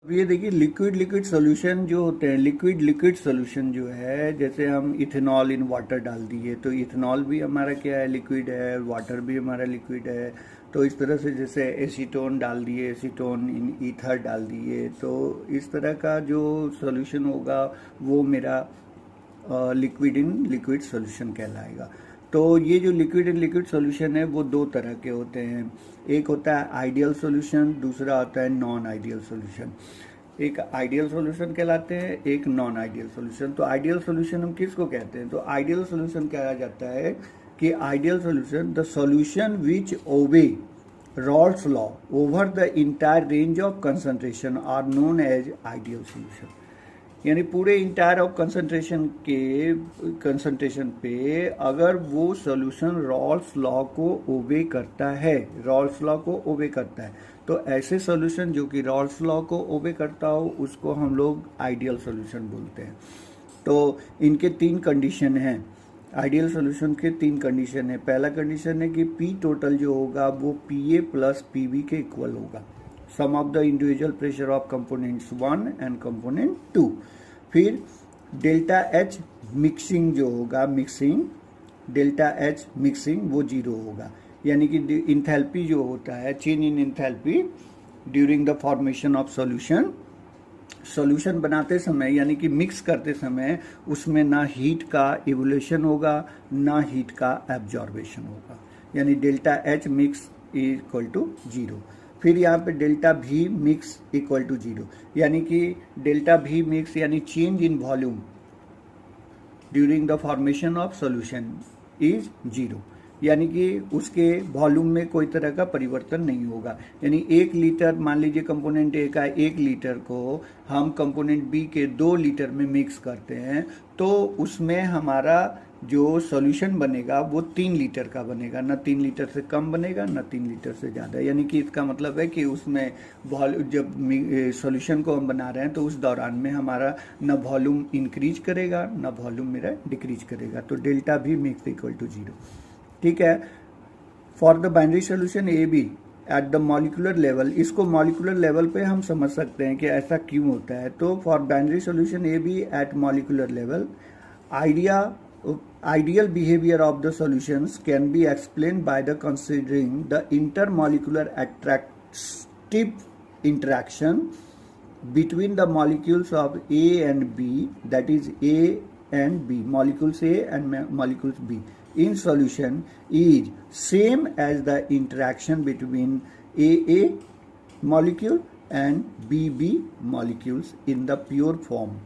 अब ये देखिए लिक्विड लिक्विड सोल्यूशन जो होते हैं, लिक्विड लिक्विड सोल्यूशन जो है, जैसे हम इथेनॉल इन वाटर डाल दिए तो इथेनॉल भी हमारा क्या है, लिक्विड है, वाटर भी हमारा लिक्विड है। तो इस तरह से जैसे एसीटोन डाल दिए, एसीटोन इन ईथर डाल दिए, तो इस तरह का जो सोल्यूशन होगा वो मेरा लिक्विड इन लिक्विड सोल्यूशन कहलाएगा। तो ये जो लिक्विड इन लिक्विड सोल्यूशन है वो दो तरह के होते हैं। एक होता है आइडियल सोल्यूशन, दूसरा होता है नॉन आइडियल सोल्यूशन। एक आइडियल सोल्यूशन कहलाते हैं, एक नॉन आइडियल सोल्यूशन। तो आइडियल सोल्यूशन हम किसको कहते हैं? तो आइडियल सोल्यूशन कहा जाता है कि ideal solution the solution which obey Raoult's law over the entire range of concentration are known as ideal solution. यानी पूरे इंटायर ऑफ कंसंट्रेशन पे अगर वो सोल्यूशन रॉल्स लॉ को ओबे करता है, रॉल्स लॉ को ओबे करता है, तो ऐसे सोल्यूशन जो कि रॉल्स लॉ को ओबे करता हो उसको हम लोग आइडियल सोल्यूशन बोलते हैं। तो इनके तीन कंडीशन हैं, आइडियल सोल्यूशन के तीन कंडीशन है। पहला कंडीशन है कि पी टोटल जो होगा वो P A plus P B के इक्वल होगा, sum of the individual pressure of components 1 and component 2। फिर डेल्टा एच मिक्सिंग जो होगा, मिक्सिंग डेल्टा एच मिक्सिंग वो जीरो होगा। यानी कि इंथैल्पी जो होता है, change in enthalpy during the formation of solution, solution बनाते समय यानी कि मिक्स करते समय उसमें ना हीट का इवोल्यूशन होगा ना हीट का एब्जॉर्बेशन होगा, यानी delta H mix equal to zero. फिर यहाँ पे डेल्टा भी मिक्स इक्वल टू जीरो, यानी कि डेल्टा भी मिक्स यानी change in volume during the formation of solution is zero, यानी कि उसके वॉल्यूम में कोई तरह का परिवर्तन नहीं होगा। यानी 1 लीटर, मान लीजिए कंपोनेंट ए का 1 लीटर को हम कंपोनेंट बी के 2 लीटर में मिक्स करते हैं तो उसमें हमारा जो सॉल्यूशन बनेगा वो 3 लीटर का बनेगा, ना 3 लीटर से कम बनेगा ना 3 लीटर से ज़्यादा। यानी कि इसका मतलब है कि उसमें जब सॉल्यूशन को हम बना रहे हैं तो उस दौरान में हमारा ना वॉल्यूम इंक्रीज करेगा ना वॉल्यूम मेरा डिक्रीज करेगा। तो डेल्टा भी मिक्स इक्वल टू जीरो, ठीक है। For the binary solution A B at the molecular level, इसको मॉलिकुलर लेवल पे हम समझ सकते हैं कि ऐसा क्यों होता है। तो for binary solution A B at molecular level, ideal behavior of the solutions can be explained by the considering the intermolecular attractive interaction between the molecules of A and B, that is A and B, molecules A and molecules B in solution is same as the interaction between AA molecule and BB molecules in the pure form।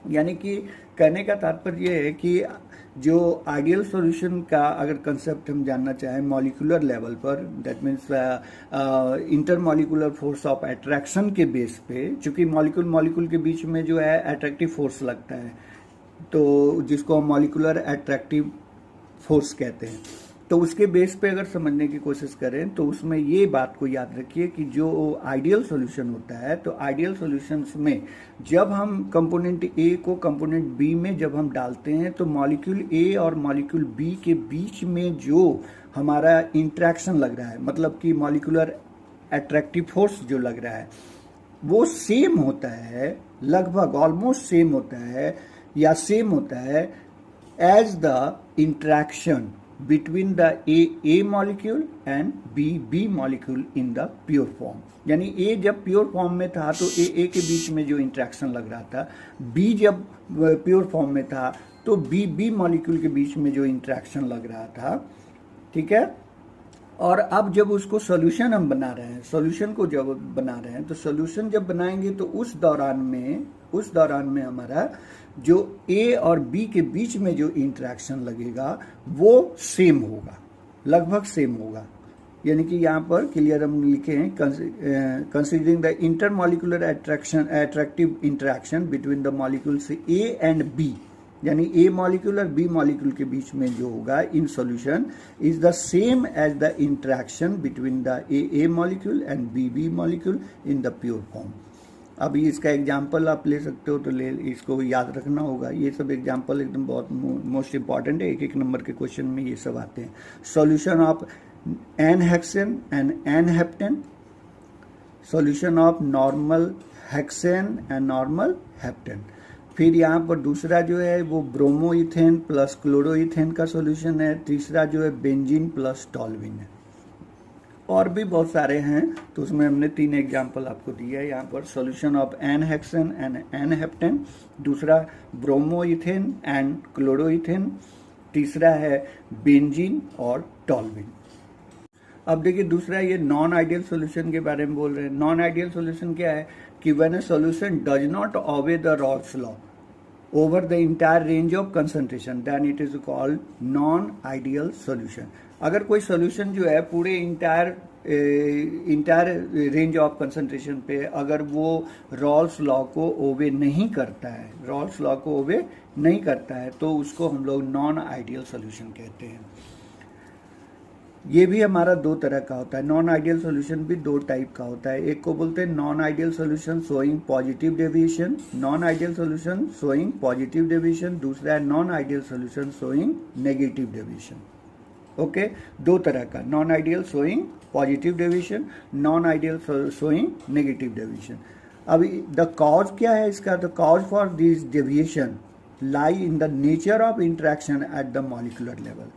यानी कि कहने का तात्पर्य ये है कि जो ideal solution का अगर कंसेप्ट हम जानना चाहें मॉलिकुलर लेवल पर, that means inter molecular force of attraction के बेस पे, चूंकि मॉलिक्यूल मॉलिक्यूल के बीच में जो है अट्रैक्टिव फोर्स लगता है, तो जिसको हम मॉलिकुलर अट्रैक्टिव फोर्स कहते हैं, तो उसके बेस पे अगर समझने की कोशिश करें तो उसमें ये बात को याद रखिए कि जो आइडियल सॉल्यूशन होता है, तो आइडियल सॉल्यूशंस में जब हम कंपोनेंट ए को कंपोनेंट बी में जब हम डालते हैं तो मॉलिक्यूल ए और मॉलिक्यूल बी के बीच में जो हमारा इंट्रैक्शन लग रहा है, मतलब कि मॉलिकुलर अट्रैक्टिव फोर्स जो लग रहा है वो सेम होता है, लगभग ऑलमोस्ट सेम होता है या सेम होता है as the interaction between the A molecule and B molecule in the pure form। यानी A जब प्योर फॉर्म में था तो A के बीच में जो इंट्रैक्शन लग रहा था, B जब प्योर फॉर्म में था तो B मॉलिक्यूल के बीच में जो इंट्रैक्शन लग रहा था, ठीक है। और अब जब उसको सॉल्यूशन हम बना रहे हैं, सॉल्यूशन को जब बना रहे हैं तो सॉल्यूशन जब बनाएंगे तो उस दौरान में हमारा जो ए और बी के बीच में जो इंटरेक्शन लगेगा वो सेम होगा, लगभग सेम होगा। यानी कि यहाँ पर क्लियर हम लिखे हैं considering the intermolecular attractive interaction between the molecules A and B, यानी ए मॉलिक्यूल और बी मॉलिक्यूल के बीच में जो होगा in solution is the same as the interaction between the A molecule and B molecule in the pure form. अभी इसका example आप ले सकते हो, तो इसको याद रखना होगा। ये सब एग्जाम्पल एकदम बहुत मोस्ट इंपॉर्टेंट है, एक नंबर के क्वेश्चन में ये सब आते हैं। Solution of N hexane and N heptane, solution of normal hexane and normal heptane. फिर यहाँ पर दूसरा जो है वो ब्रोमोइथेन प्लस क्लोरोइथेन का सॉल्यूशन है। तीसरा जो है बेंजीन प्लस टॉल्विन है। और भी बहुत सारे हैं, तो उसमें हमने 3 एग्जाम्पल आपको दिया है यहाँ पर। Solution of N hexane and N heptane, दूसरा ब्रोमोइथेन एंड क्लोरोइथेन, तीसरा है बेंजीन और टॉल्विन। अब देखिए दूसरा ये नॉन आइडियल सॉल्यूशन के बारे में बोल रहे हैं। नॉन आइडियल सॉल्यूशन क्या है कि when a solution does not obey the Raoult's law over the entire range of concentration then it is called non ideal solution. अगर कोई सॉल्यूशन जो है पूरे इंटायर रेंज ऑफ कंसंट्रेशन पे अगर वो रॉल्स लॉ को ओबे नहीं करता है, रॉल्स लॉ को ओबे नहीं करता है, तो उसको हम लोग नॉन आइडियल सॉल्यूशन कहते हैं। ये भी हमारा 2 तरह का होता है। नॉन आइडियल सॉल्यूशन भी 2 टाइप का होता है। एक को बोलते हैं non ideal solution showing positive deviation, non ideal solution showing positive deviation. दूसरा है non ideal solution showing negative deviation. Okay, 2 तरह का, non ideal showing positive deviation, non ideal showing negative deviation. अभी द कॉज क्या है इसका? The cause for this deviation lie in the nature of interaction at the molecular level.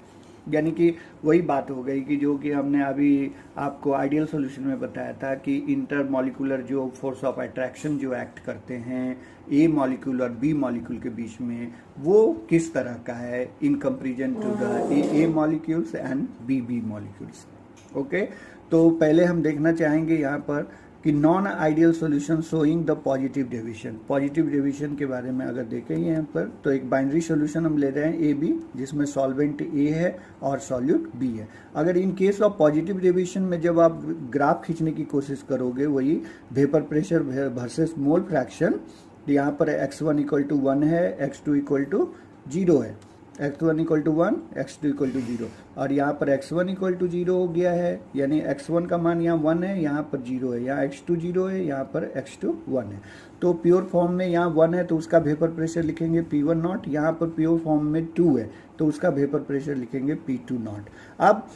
यानी कि वही बात हो गई कि जो कि हमने अभी आपको आइडियल सॉल्यूशन में बताया था कि इंटरमॉलिक्यूलर जो फोर्स ऑफ अट्रैक्शन जो एक्ट करते हैं ए मॉलिक्यूल और बी मॉलिक्यूल के बीच में, वो किस तरह का है in comparison to the A molecules and B molecules. Okay, तो पहले हम देखना चाहेंगे यहाँ पर कि non ideal solution showing the positive deviation. Positive deviation के बारे में अगर देखें यहाँ पर, तो एक बाइनरी सॉल्यूशन हम ले रहे हैं ए बी, जिसमें सॉल्वेंट ए है और सॉल्यूट बी है। अगर इन केस ऑफ पॉजिटिव डेविएशन में जब आप ग्राफ खींचने की कोशिश करोगे, वही vapour pressure versus mole fraction, तो यहाँ पर x1 इक्वल टू 1 है, x2 इक्वल टू 0 है, x1 equal to 1, x2 equal to 0, और यहाँ पर x1 इक्वल टू 0 हो गया है, यानी x1 का मान यहाँ 1 है, यहाँ पर 0 है, यहाँ x2 0 है, यहाँ पर x2 1 है। तो प्योर फॉर्म में यहाँ 1 है तो उसका वेपर प्रेशर लिखेंगे P1 नॉट, यहाँ पर प्योर फॉर्म में 2 है तो उसका वेपर प्रेशर लिखेंगे P2 नॉट। अब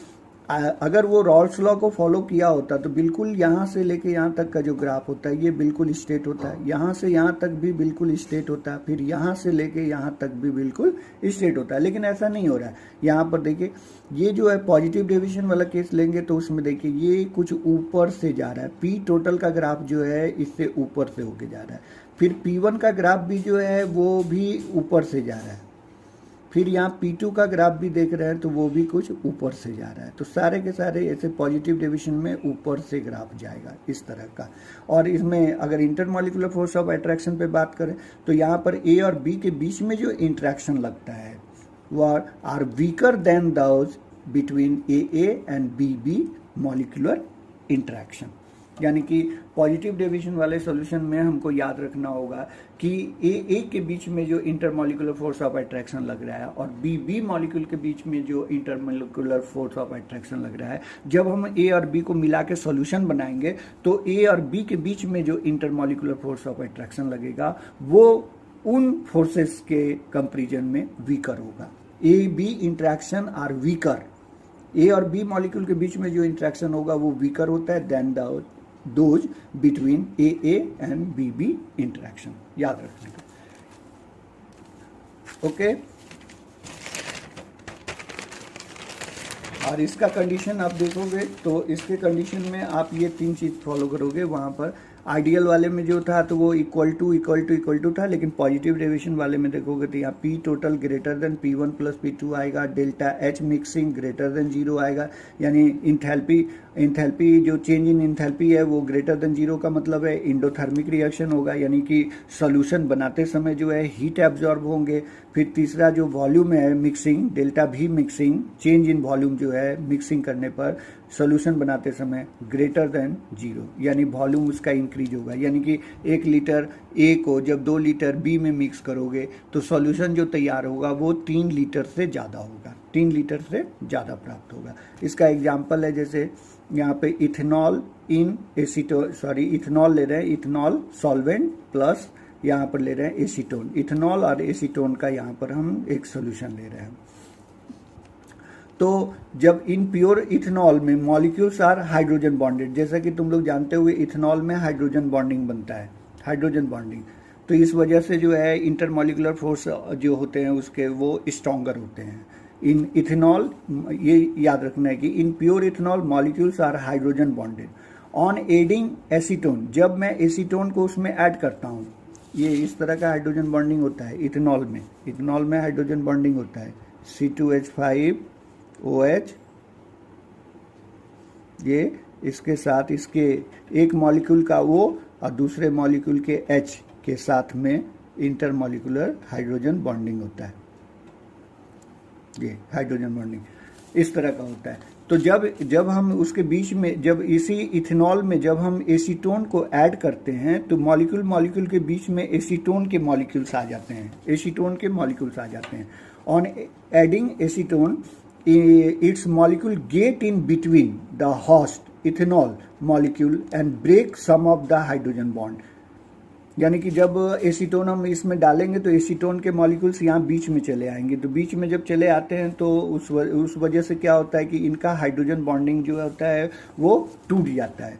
अगर वो रॉल्स लॉ को फॉलो किया होता तो बिल्कुल यहाँ से लेके यहाँ तक का जो ग्राफ होता है ये बिल्कुल स्ट्रेट होता है, यहाँ से यहाँ तक भी बिल्कुल स्ट्रेट होता है, फिर यहाँ से लेके यहाँ तक भी बिल्कुल स्ट्रेट होता है, लेकिन ऐसा नहीं हो रहा है। यहाँ पर देखिए ये जो है पॉजिटिव डेविएशन वाला केस लेंगे तो उसमें देखिए ये कुछ ऊपर से जा रहा है, पी टोटल का ग्राफ जो है इससे ऊपर से होके जा रहा है, फिर P1 का ग्राफ भी जो है वो भी ऊपर से जा रहा है, फिर यहाँ P2 का ग्राफ भी देख रहे हैं तो वो भी कुछ ऊपर से जा रहा है। तो सारे के सारे ऐसे पॉजिटिव डेविएशन में ऊपर से ग्राफ जाएगा इस तरह का। और इसमें अगर इंटरमॉलिक्यूलर फोर्स ऑफ अट्रैक्शन पे बात करें तो यहाँ पर ए और बी के बीच में जो इंट्रैक्शन लगता है वह are weaker than those between A and B molecular interaction. यानी कि पॉजिटिव डेविएशन वाले सॉल्यूशन में हमको याद रखना होगा कि ए के बीच में जो इंटरमॉलिक्यूलर फोर्स ऑफ अट्रैक्शन लग रहा है और बी मॉलिक्यूल के बीच में जो इंटरमॉलिक्यूलर फोर्स ऑफ अट्रैक्शन लग रहा है, जब हम ए और बी को मिला के सॉल्यूशन बनाएंगे तो ए और बी के बीच में जो इंटरमॉलिक्यूलर फोर्स ऑफ अट्रैक्शन लगेगा वो उन फोर्सेस के कंपेरिजन में वीकर होगा। A B interaction are weaker, A और बी मॉलिक्यूल के बीच में जो इंट्रैक्शन होगा वो वीकर होता है than those between A and B interaction, याद रखने का। ओके, और इसका कंडीशन आप देखोगे तो इसके कंडीशन में आप ये 3 चीज फॉलो करोगे। वहां पर आइडियल वाले में जो था तो वो इक्वल टू था, लेकिन पॉजिटिव डेविएशन वाले में देखोगे तो यहाँ P total greater than P1 plus P2 आएगा, delta H mixing greater than 0 आएगा, यानी इंथैल्पी जो चेंज इन इंथैल्पी है वो ग्रेटर देन 0 का मतलब है इंडोथर्मिक रिएक्शन होगा, यानी कि सॉल्यूशन बनाते समय जो है हीट एब्जॉर्ब होंगे। फिर तीसरा जो वॉल्यूम है mixing, delta V mixing, change in volume जो है मिक्सिंग करने पर सॉल्यूशन बनाते समय ग्रेटर देन 0, यानी वॉल्यूम उसका इंक्रीज होगा, यानी कि 1 लीटर ए को जब 2 लीटर बी में मिक्स करोगे तो सॉल्यूशन जो तैयार होगा वो 3 लीटर से ज़्यादा होगा, 3 लीटर से ज़्यादा प्राप्त होगा। इसका एग्जाम्पल है जैसे यहाँ पे इथेनॉल इथेनॉल ले रहे हैं, इथेनॉल सॉल्वेंट प्लस यहाँ पर ले रहे हैं एसीटोन, इथेनॉल और एसीटोन का यहाँ पर हम एक सॉल्यूशन ले रहे हैं। तो जब इन प्योर इथेनॉल में मॉलिक्यूल्स आर हाइड्रोजन बॉन्डेड, जैसा कि तुम लोग जानते हुए इथेनॉल में हाइड्रोजन बॉन्डिंग बनता है, हाइड्रोजन बॉन्डिंग, तो इस वजह से जो है इंटरमॉलिक्यूलर फोर्स जो होते हैं उसके वो स्ट्रॉन्गर होते हैं इन इथेनॉल। ये याद रखना है कि in pure ethanol molecules are hydrogen bonded. On adding acetone, जब मैं एसीटोन को उसमें ऐड करता हूँ, ये इस तरह का हाइड्रोजन बॉन्डिंग होता है इथेनॉल में, इथेनॉल में हाइड्रोजन बॉन्डिंग होता है C2H5OH, ये इसके साथ इसके एक मॉलिक्यूल का O और दूसरे मॉलिक्यूल के H के साथ में इंटरमॉलिक्यूलर हाइड्रोजन बॉन्डिंग होता है। ये हाइड्रोजन बॉन्डिंग इस तरह का होता है। तो जब हम उसके बीच में, जब इसी इथेनॉल में जब हम एसीटोन को ऐड करते हैं तो मॉलिक्यूल के बीच में एसीटोन के मॉलिक्यूल्स आ जाते हैं, एसीटोन के मॉलिक्यूल्स आ जाते हैं। On adding acetone its molecule get in between the host ethanol molecule and break some of the hydrogen bond. यानी कि जब एसीटोन हम इसमें डालेंगे तो एसीटोन के मॉलिक्यूल्स यहाँ बीच में चले आएंगे, तो बीच में जब चले आते हैं तो उस वजह से क्या होता है कि इनका हाइड्रोजन बॉन्डिंग जो होता है वो टूट जाता है।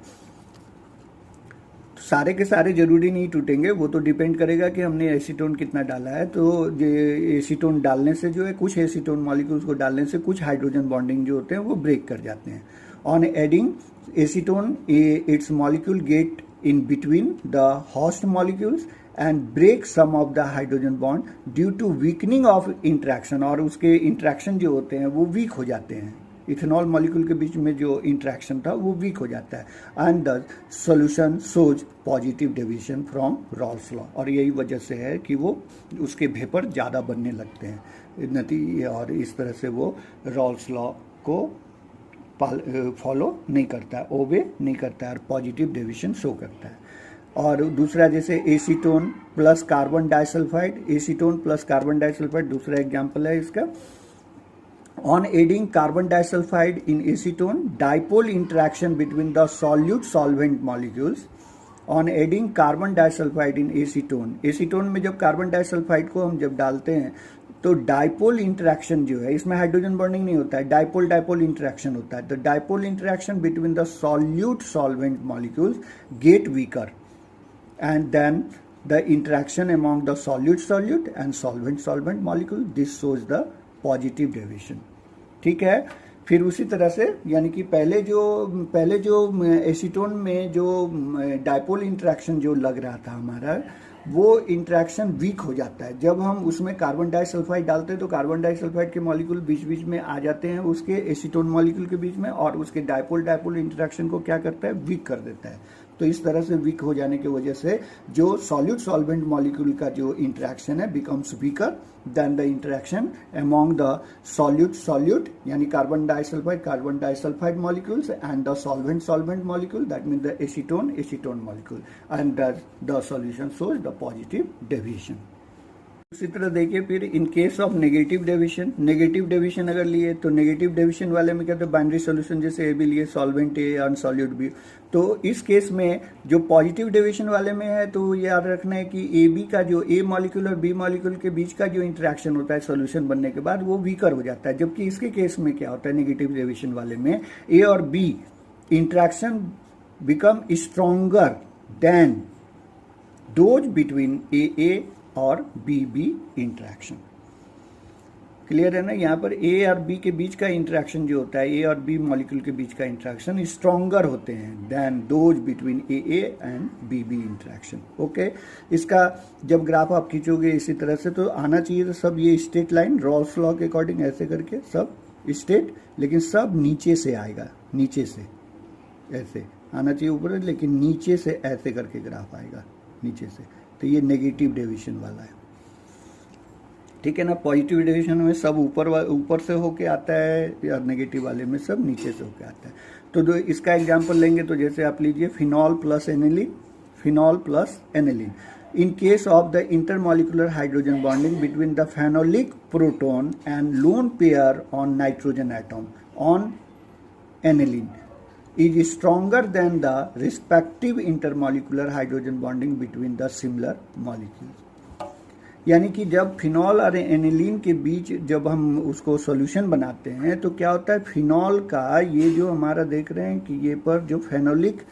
तो सारे के सारे जरूरी नहीं टूटेंगे, वो तो डिपेंड करेगा कि हमने एसीटोन कितना डाला है। तो एसीटोन डालने से जो है, कुछ एसीटोन मॉलिक्यूल्स को डालने से कुछ हाइड्रोजन बॉन्डिंग जो होते हैं वो ब्रेक कर जाते हैं। On adding acetone its molecule get in between the host molecules and break some of the hydrogen bond due to weakening of interaction, और उसके इंट्रैक्शन जो होते हैं वो वीक हो जाते हैं, इथेनॉल मॉलिक्यूल के बीच में जो इंट्रैक्शन था वो वीक हो जाता है। And the solution shows positive deviation from Rawls law, और यही वजह से है कि वो उसके वेपर ज़्यादा बनने लगते हैं नतीजे, और इस तरह से वो रॉल्स लॉ को फॉलो नहीं करता है, ओबे नहीं करता है, और पॉजिटिव डेविएशन शो करता है। और दूसरा जैसे acetone plus carbon disulphide, acetone plus carbon disulphide दूसरा एग्जांपल है इसका। On adding carbon disulphide in acetone dipole interaction between the solute solvent molecules. On adding carbon disulphide in acetone, acetone में जब कार्बन डाइसल्फाइड को हम जब डालते हैं तो डाइपोल इंटरेक्शन जो है, इसमें हाइड्रोजन बॉन्डिंग नहीं होता है, डाइपोल इंटरेक्शन होता है। The dipole interaction between the solute solvent molecules get weaker and then the interaction among the solute and solvent molecule, this shows the positive deviation. ठीक है, फिर उसी तरह से यानी कि पहले जो एसीटोन में जो डाइपोल इंटरेक्शन जो लग रहा था हमारा, वो इंटरेक्शन वीक हो जाता है। जब हम उसमें कार्बन डाइसल्फाइड डालते हैं तो कार्बन डाइसल्फाइड के मॉलिक्यूल बीच बीच में आ जाते हैं उसके एसीटोन मॉलिक्यूल के बीच में, और उसके डाइपोल इंटरेक्शन को क्या करता है, वीक कर देता है। तो इस तरह से वीक हो जाने की वजह से जो सॉल्यूट सॉल्वेंट मॉलिक्यूल का जो इंटरेक्शन है becomes weaker than the interaction among the solute यानी carbon disulphide molecules and the solvent molecule, that mean the acetone molecule, and the solution shows the positive deviation. उसी तरह देखिए फिर in case of negative deviation अगर लिए तो negative deviation वाले में क्या होता है, बाइनरी सॉल्यूशन जैसे ए बी लिए, सॉल्वेंट ए अनसॉल्यूट बी। तो इस केस में जो पॉजिटिव डेविएशन वाले में है तो याद रखना है कि ए बी का जो ए मॉलिक्यूल और बी मॉलिक्यूल के बीच का जो इंटरेक्शन होता है सॉल्यूशन बनने के बाद वो वीकर हो जाता है। जबकि इसके केस में क्या होता है, नेगेटिव डेविएशन वाले में ए और B interaction become stronger than those between A और बी इंटरेक्शन। क्लियर है ना, यहाँ पर ए और बी के बीच का इंटरेक्शन जो होता है, ए और बी मॉलिक्यूल के बीच का इंटरेक्शन स्ट्रॉन्गर होते हैं than those between A and B interaction. Okay, इसका जब ग्राफ आप खींचोगे इसी तरह से तो आना चाहिए तो सब ये स्ट्रेट लाइन रॉल्स लॉ के अकॉर्डिंग ऐसे करके सब स्ट्रेट, लेकिन सब नीचे से आएगा, नीचे से ऐसे आना चाहिए ऊपर, लेकिन नीचे से ऐसे करके ग्राफ आएगा नीचे से। तो ये नेगेटिव डेविएशन वाला है। ठीक है ना, पॉजिटिव डेविएशन में सब ऊपर से होके आता है, या नेगेटिव वाले में सब नीचे से होके आता है। तो जो इसका एग्जांपल लेंगे तो जैसे आप लीजिए phenol plus aniline. In case of the intermolecular hydrogen bonding between the phenolic proton and lone pair on nitrogen atom on aniline is stronger than the respective intermolecular hydrogen bonding between the similar molecules. यानी कि जब phenol और aniline के बीच जब हम उसको solution बनाते हैं तो क्या होता है, फिनॉल का ये जो हमारा देख रहे हैं कि ये पर जो फेनोलिक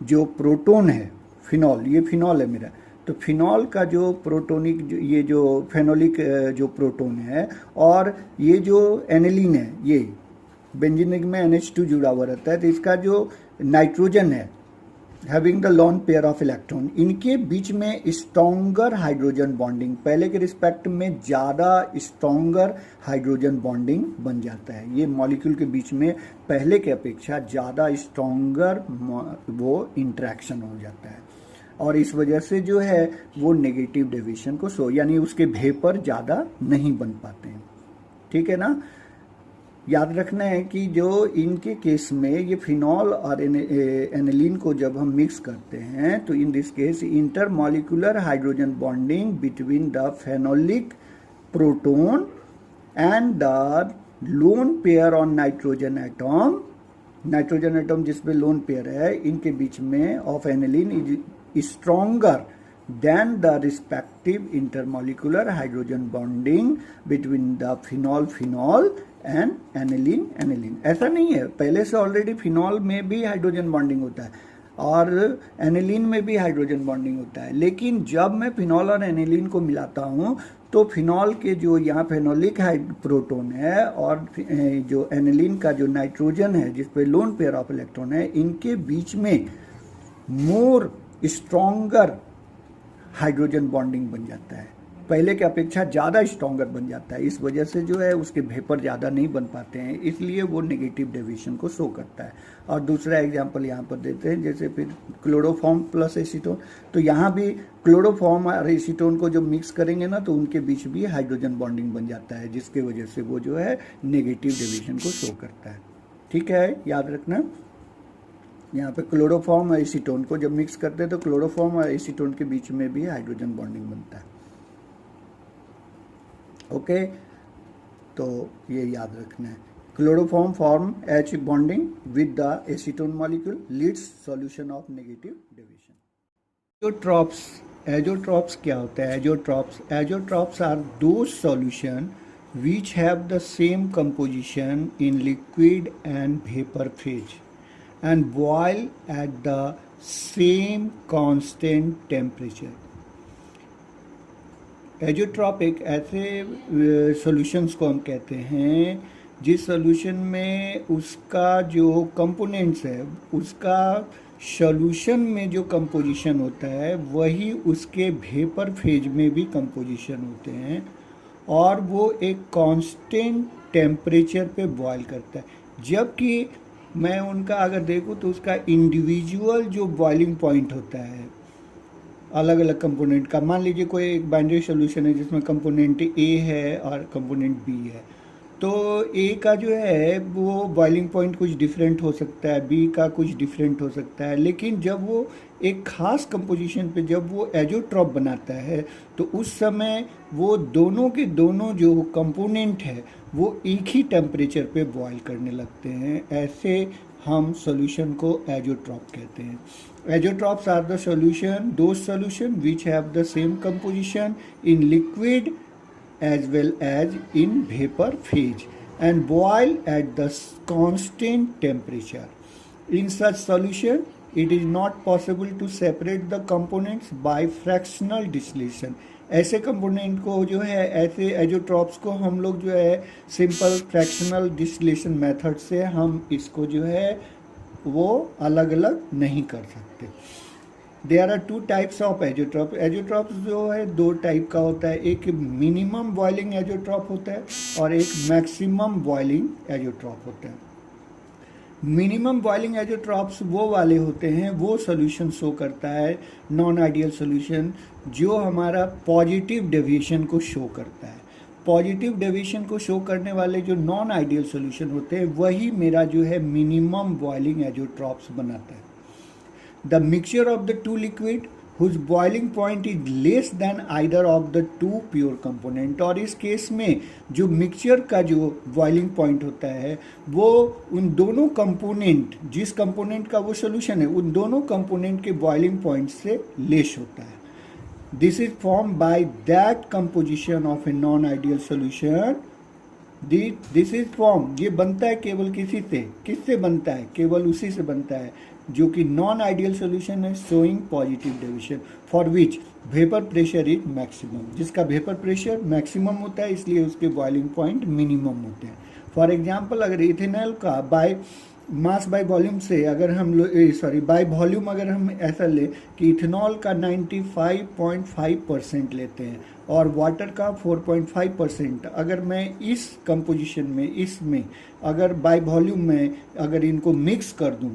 जो प्रोटोन है, फिनॉल, ये फिनॉल है मेरा, तो फिनॉल का जो प्रोटोनिक ये जो फेनोलिक जो प्रोटोन है और ये जो एनिलीन है, ये बेंजीनिक में NH2 जुड़ा हुआ रहता है, तो इसका जो नाइट्रोजन है having the lone pair of electron, इनके बीच में स्ट्रॉन्गर हाइड्रोजन बॉन्डिंग, पहले के रिस्पेक्ट में ज़्यादा स्ट्रॉन्गर हाइड्रोजन बॉन्डिंग बन जाता है। ये मॉलिक्यूल के बीच में पहले के अपेक्षा ज़्यादा स्ट्रॉन्गर वो इंट्रैक्शन हो जाता है और इस वजह से जो है वो नेगेटिव डेविएशन को शो, यानी उसके वेपर ज़्यादा नहीं बन पाते हैं। ठीक है ना। याद रखना है कि जो इनके केस में ये फिनॉल और एनिलीन को जब हम मिक्स करते हैं तो in this case intermolecular hydrogen bonding between the phenolic proton and the lone pair on nitrogen atom जिसपे लोन पेयर है, इनके बीच में of aniline is stronger than the respective intermolecular hydrogen bonding between the phenol and aniline. ऐसा नहीं है, पहले से already phenol में भी हाइड्रोजन बॉन्डिंग होता है और एनिलीन में भी हाइड्रोजन बॉन्डिंग होता है, लेकिन जब मैं फिनॉल और एनिलीन को मिलाता हूँ तो फिनॉल के जो यहाँ फेनोलिक प्रोटोन है और जो एनिलीन का जो नाइट्रोजन है जिस पे लोन पेयर ऑफ इलेक्ट्रॉन है, इनके बीच में मोर स्ट्रॉन्गर हाइड्रोजन बॉन्डिंग बन जाता है, पहले के अपेक्षा ज़्यादा स्ट्रॉन्गर बन जाता है। इस वजह से जो है उसके वेपर ज़्यादा नहीं बन पाते हैं, इसलिए वो नेगेटिव डेविएशन को शो करता है। और दूसरा एग्जांपल यहाँ पर देते हैं, जैसे फिर क्लोरोफॉर्म प्लस एसीटोन, तो यहाँ भी क्लोरोफॉर्म और एसीटोन को जब मिक्स करेंगे ना तो उनके बीच भी हाइड्रोजन बॉन्डिंग बन जाता है, जिसके वजह से वो जो है नेगेटिव डेविएशन को शो करता है। ठीक है, याद रखना। यहाँ पे क्लोरोफॉर्म और एसीटोन को जब मिक्स करते हैं तो क्लोरोफॉर्म और एसीटोन के बीच में भी हाइड्रोजन बॉन्डिंग बनता है। ओके, तो ये याद रखना है। Chloroform form H bonding with the acetone molecule leads solution of negative deviation. Azeotropes क्या होता है? Azeotropes are those solution which have the same composition in liquid and vapor phase and boil at the same constant temperature. Azeotrope एक ऐसे solutions को हम कहते हैं जिस सॉल्यूशन में उसका जो कंपोनेंट्स है, उसका सॉल्यूशन में जो कंपोजिशन होता है वही उसके वेपर फेज में भी कंपोजिशन होते हैं और वो एक कांस्टेंट टेम्परेचर पे बॉयल करता है। जबकि मैं उनका अगर देखूँ तो उसका इंडिविजुअल जो बॉइलिंग पॉइंट होता है अलग अलग कंपोनेंट का, मान लीजिए कोई एक बाइनरी सॉल्यूशन है जिसमें कंपोनेंट ए है और कंपोनेंट बी है, तो ए का जो है वो बॉइलिंग पॉइंट कुछ डिफरेंट हो सकता है, बी का कुछ डिफरेंट हो सकता है, लेकिन जब वो एक खास कंपोजिशन पे जब वो एजोट्रॉप बनाता है तो उस समय वो दोनों के दोनों जो कंपोनेंट है वो एक ही टेम्परेचर पे बॉयल करने लगते हैं। ऐसे हम सॉल्यूशन को एजोट्रॉप कहते हैं। Azeotropes are the solution, those solution which have the same composition in liquid as well as in vapor phase and boil at the constant temperature. In such solution, it is not possible to separate the components by fractional distillation. ऐसे component को जो है, ऐसे एजोट्रॉप्स को हम लोग जो है सिंपल फ्रैक्शनल डिस्टिलेशन मेथड से हम इसको जो है वो अलग अलग नहीं कर सकते। There are two types of azeotrope. Azeotropes जो है दो टाइप का होता है, एक मिनिमम बॉइलिंग एजोट्रॉप होता है और एक मैक्सिमम बॉइलिंग एजोट्रॉप होता है। मिनिमम बॉइलिंग एजोट्रॉप्स वो वाले होते हैं, वो सॉल्यूशन शो करता है नॉन आइडियल सॉल्यूशन जो हमारा पॉजिटिव डेविएशन को शो करता है। पॉजिटिव डेविएशन को शो करने वाले जो नॉन आइडियल सॉल्यूशन होते हैं वही मेरा जो है मिनिमम बॉइलिंग एजोट्रॉप्स बनाता है। The mixture of the two liquid whose boiling point is less than either of the two pure component। और इस केस में जो मिक्सचर का जो बॉइलिंग पॉइंट होता है वो उन दोनों कंपोनेंट, जिस कंपोनेंट का वो सॉल्यूशन है उन दोनों कंपोनेंट के बॉइलिंग पॉइंट से लेस होता है। This is form by that composition of a non ideal solution. This is form, ये बनता है केवल किससे बनता है, केवल उसी से बनता है जो कि नॉन आइडियल सोल्यूशन है, showing positive deviation for which vapour pressure is maximum, जिसका वेपर प्रेशर मैक्सिमम होता है इसलिए उसके बॉइलिंग पॉइंट मिनिमम होते हैं। फॉर एग्जाम्पल, अगर इथेनॉल का बाय मास बाय वॉल्यूम से अगर हम बाय वॉल्यूम अगर हम ऐसा ले कि इथेनॉल का 95.5% लेते हैं और वाटर का 4.5%, अगर मैं इस कंपोजिशन में इसमें अगर बाय वॉल्यूम में अगर इनको मिक्स कर दूं,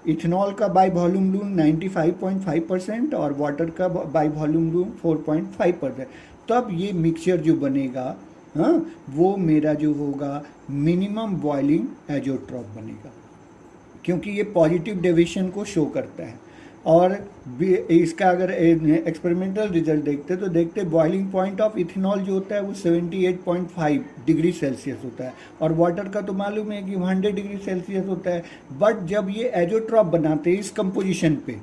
इथेनॉल का बाय वॉल्यूम लूँ 95.5% और वाटर का बाय वॉल्यूम लूँ 4.5%, तब ये मिक्सचर जो बनेगा, हाँ, वो मेरा जो होगा मिनिमम बॉइलिंग एजोट्रॉप बनेगा, क्योंकि ये पॉजिटिव डेविएशन को शो करता है। और इसका अगर एक्सपेरिमेंटल रिजल्ट देखते तो देखते बॉइलिंग पॉइंट ऑफ इथेनॉल जो होता है वो 78.5 डिग्री सेल्सियस होता है और वाटर का तो मालूम है कि 100 डिग्री सेल्सियस होता है। बट जब ये एजोट्रॉप बनाते हैं इस कंपोजिशन पे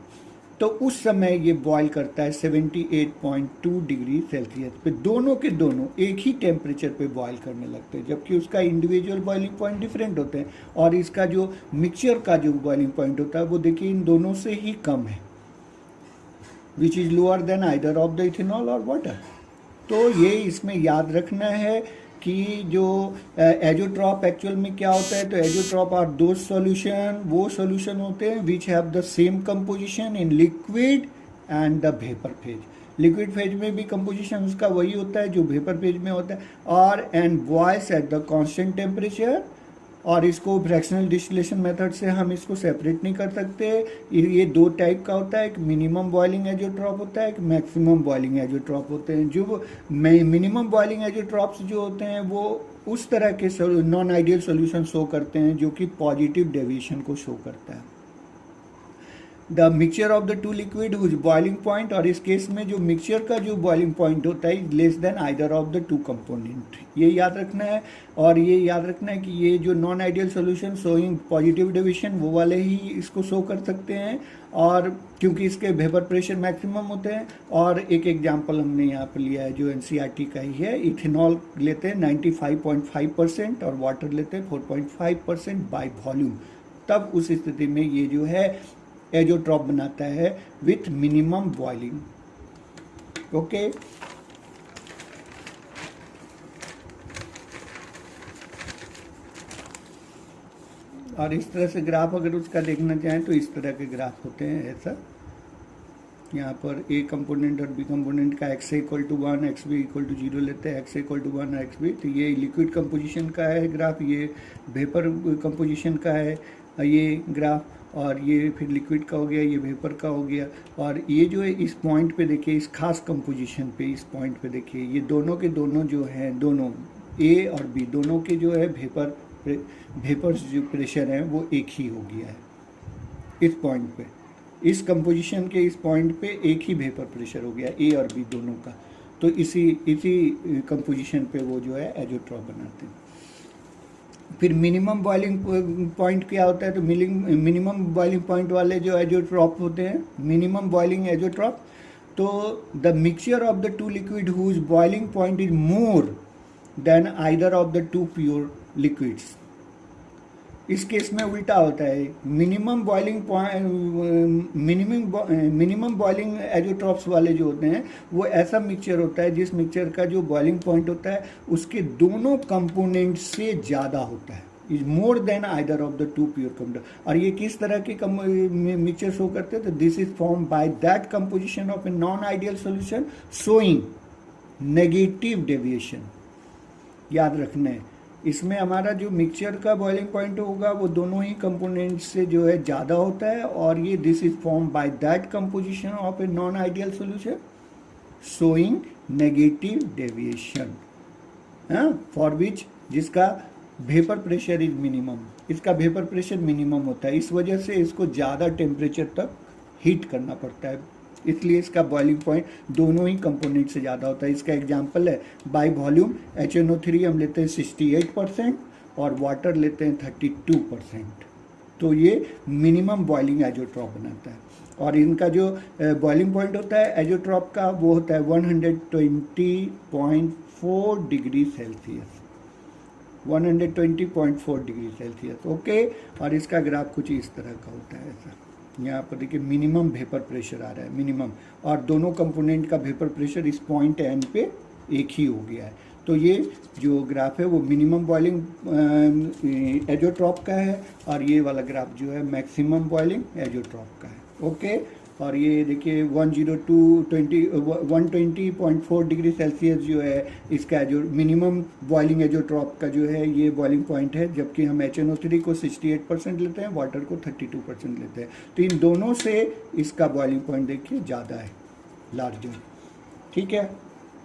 तो उस समय ये बॉयल करता है 78.2 डिग्री सेल्सियस पे, दोनों के दोनों एक ही टेम्परेचर पे बॉयल करने लगते हैं, जबकि उसका इंडिविजुअल बॉइलिंग पॉइंट डिफरेंट होते हैं और इसका जो मिक्सचर का जो बॉइलिंग पॉइंट होता है वो देखिए इन दोनों से ही कम है, which is lower than either of the ethanol और वाटर। तो ये इसमें याद रखना है कि जो एजोट्रॉप एक्चुअल में क्या होता है, तो एजोट्रॉप आर दो सॉल्यूशन, वो सॉल्यूशन होते हैं विच have the same composition in liquid and the vapour phase. Liquid phase में भी कंपोजिशन उसका वही होता है जो वेपर फेज में होता है, और and boils at the constant temperature. और इसको फ्रैक्शनल डिस्टिलेशन मेथड से हम इसको सेपरेट नहीं कर सकते। ये दो टाइप का होता है, एक मिनिमम बॉइलिंग एजोट्रॉप होता है, एक मैक्सिमम बॉइलिंग एजोट्रॉप होते हैं। जो मिनिमम बॉइलिंग एजोट्रॉप्स जो होते हैं वो उस तरह के नॉन आइडियल सॉल्यूशन शो करते हैं जो कि पॉजिटिव डेविएशन को शो करता है। The mixture of the two liquid whose boiling point, और इस केस में जो मिक्सचर का जो बॉइलिंग पॉइंट होता है less than either of the to component, ये याद रखना है। और ये याद रखना है कि ये जो non ideal solution showing positive deviation वो वाले ही इसको शो कर सकते हैं, और क्योंकि इसके वेपर प्रेशर मैक्सिमम होते हैं। और एक एग्जांपल हमने यहाँ पर लिया है जो एनसीईआरटी का ही है, इथेनॉल लेते हैं 95.5% और वाटर लेते हैं 4.5% बाय वॉल्यूम, तब उस स्थिति में ये जो है एजोट्रॉप बनाता है विथ मिनिमम बॉइलिंग। ओके, और इस तरह से ग्राफ अगर उसका देखना चाहें तो इस तरह के ग्राफ होते हैं। ऐसा यहाँ पर ए कंपोनेंट और बी कंपोनेंट का x equal to 1 x B equal to 0 लेते हैं, x equal to 1 x B, तो ये लिक्विड कंपोजिशन का है ग्राफ, ये वेपर कंपोजिशन का है ये ग्राफ, और ये फिर लिक्विड का हो गया, ये वेपर का हो गया। और ये जो है इस पॉइंट पे देखिए, इस खास कंपोजिशन पे, इस पॉइंट पे देखिए, ये दोनों के दोनों जो हैं, दोनों ए और बी दोनों के जो है वेपर जो प्रेशर है वो एक ही हो गया है इस पॉइंट पे, इस कंपोजिशन के इस पॉइंट पे एक ही वेपर प्रेशर हो गया ए और बी दोनों का। तो इसी कंपोजिशन पे वो जो है एजोट्रॉप बनाते हैं। फिर मिनिमम बॉइलिंग पॉइंट क्या होता है, तो मिनिमम बॉइलिंग पॉइंट वाले जो एजोट्रॉप होते हैं, मिनिमम बॉइलिंग एजोट्रॉप, तो the mixture of the two liquid whose boiling point is more than either of the two pure liquids. इस केस में उल्टा होता है, मिनिमम बॉइलिंग एजोट्रॉप्स वाले जो होते हैं वो ऐसा मिक्सचर होता है जिस मिक्सचर का जो बॉइलिंग पॉइंट होता है उसके दोनों कंपोनेंट से ज़्यादा होता है, is more than either of the two pure component. और ये किस तरह के मिक्सचर शो करते हैं, तो this is form by that composition of a non ideal solution showing negative deviation. याद रखना है, इसमें हमारा जो मिक्सचर का बॉइलिंग पॉइंट होगा वो दोनों ही कंपोनेंट से जो है ज़्यादा होता है, और ये this is form by that composition of a non ideal solution showing negative deviation, for which जिसका वेपर प्रेशर इज मिनिमम, इसका वेपर प्रेशर मिनिमम होता है, इस वजह से इसको ज़्यादा टेम्परेचर तक हीट करना पड़ता है, इसलिए इसका बॉइलिंग पॉइंट दोनों ही कंपोनेंट से ज़्यादा होता है। इसका एग्जांपल है बाय वॉल्यूम HNO3 हम लेते हैं 68% और वाटर लेते हैं 32%, तो ये मिनिमम बॉइलिंग एजोट्रॉप बनाता है। और इनका जो बॉइलिंग पॉइंट होता है एजोट्रॉप का वो होता है 120.4 degree Celsius, 120.4 degree Celsius. Okay, और इसका ग्राफ कुछ इस तरह का होता है ऐसा। यहाँ पर देखिए मिनिमम वेपर प्रेशर आ रहा है, मिनिमम, और दोनों कंपोनेंट का वेपर प्रेशर इस पॉइंट एन पे एक ही हो गया है। तो ये जो ग्राफ है वो मिनिमम बॉइलिंग एजोट्रॉप का है, और ये वाला ग्राफ जो है मैक्सिमम बॉइलिंग एजोट्रॉप का है। ओके, और ये देखिए 120.4 डिग्री सेल्सियस जो है इसका जो मिनिमम बॉइलिंग एजोट्रॉप का जो है ये बॉइलिंग पॉइंट है, जबकि हम HNO3 को 68% लेते हैं, वाटर को 32% लेते हैं। तो इन दोनों से इसका बॉइलिंग पॉइंट देखिए ज़्यादा है, लार्जर। ठीक है।